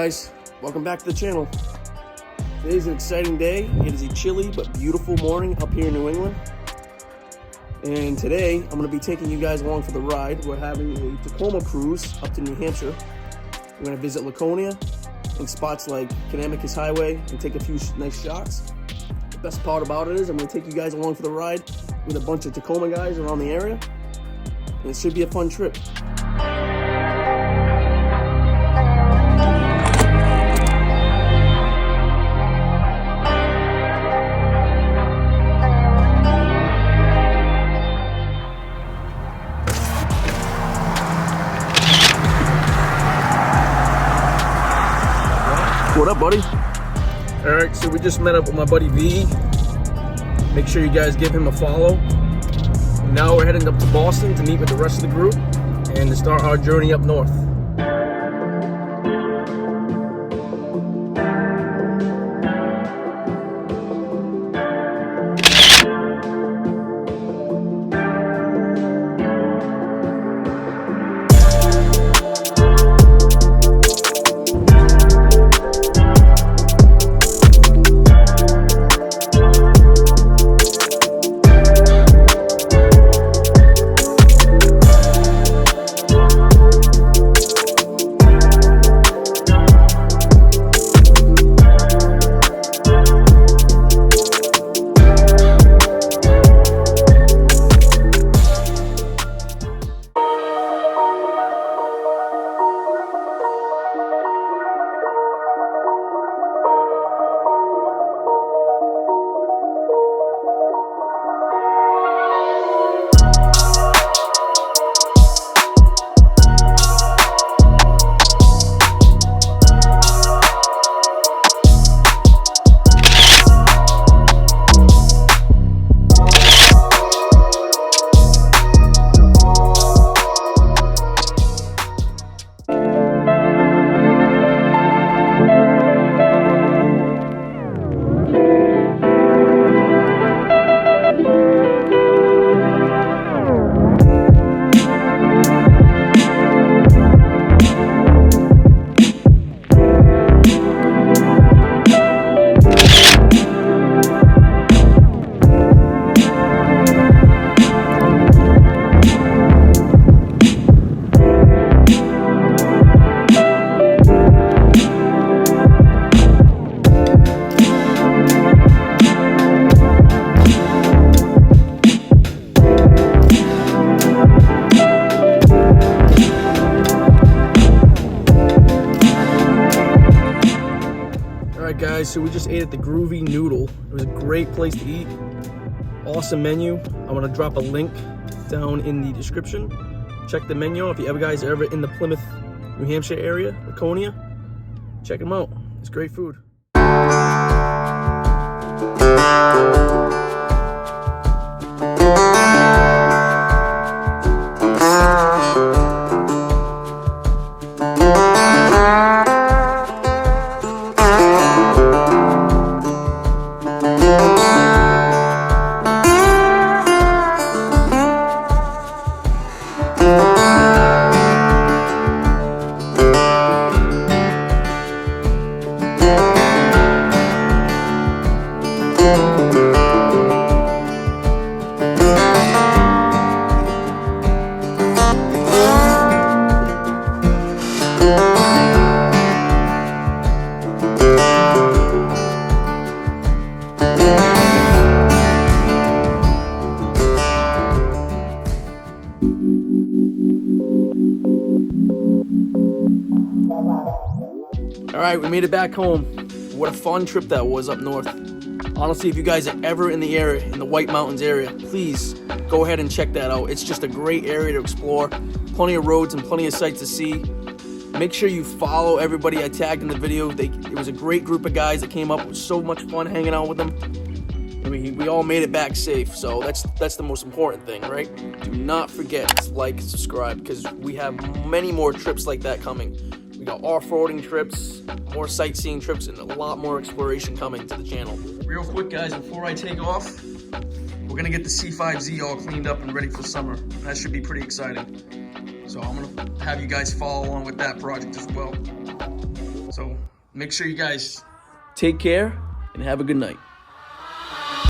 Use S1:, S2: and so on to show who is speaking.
S1: guys, welcome back to the channel. Today's an exciting day. It is a chilly but beautiful morning up here in New England. And today I'm going to be taking you guys along for the ride. We're having a Tacoma cruise up to New Hampshire. We're going to visit Laconia and spots like Kancamagus Hwy and take a few nice shots. The best part about it is I'm going to take you guys along for the ride with a bunch of Tacoma guys around the area. And it should be a fun trip. What up, buddy? All right, so we just met up with my buddy V. Make sure you guys give him a follow. Now we're heading up to Boston to meet with the rest of the group and to start our journey up north. Guys, so we just ate at the Groovy Noodle. It was a great place to eat. Awesome menu. I'm gonna drop a link down in the description. Check the menu if you ever guys are ever in the Plymouth, New Hampshire area, Laconia. Check them out. It's great food. All right, we made it back home. What a fun trip that was up north. Honestly, if you guys are ever in the area, in the White Mountains area, please go ahead and check that out. It's just a great area to explore. Plenty of roads and plenty of sights to see. Make sure you follow everybody I tagged in the video. It was a great group of guys that came up. It was so much fun hanging out with them. I mean, we all made it back safe, so that's the most important thing, right? Do not forget to like and subscribe, because we have many more trips like that coming. We got off-roading trips, more sightseeing trips, and a lot more exploration coming to the channel. Real quick, guys, before I take off, we're gonna get the C5Z all cleaned up and ready for summer. That should be pretty exciting. So I'm gonna have you guys follow along with that project as well. So make sure you guys take care and have a good night.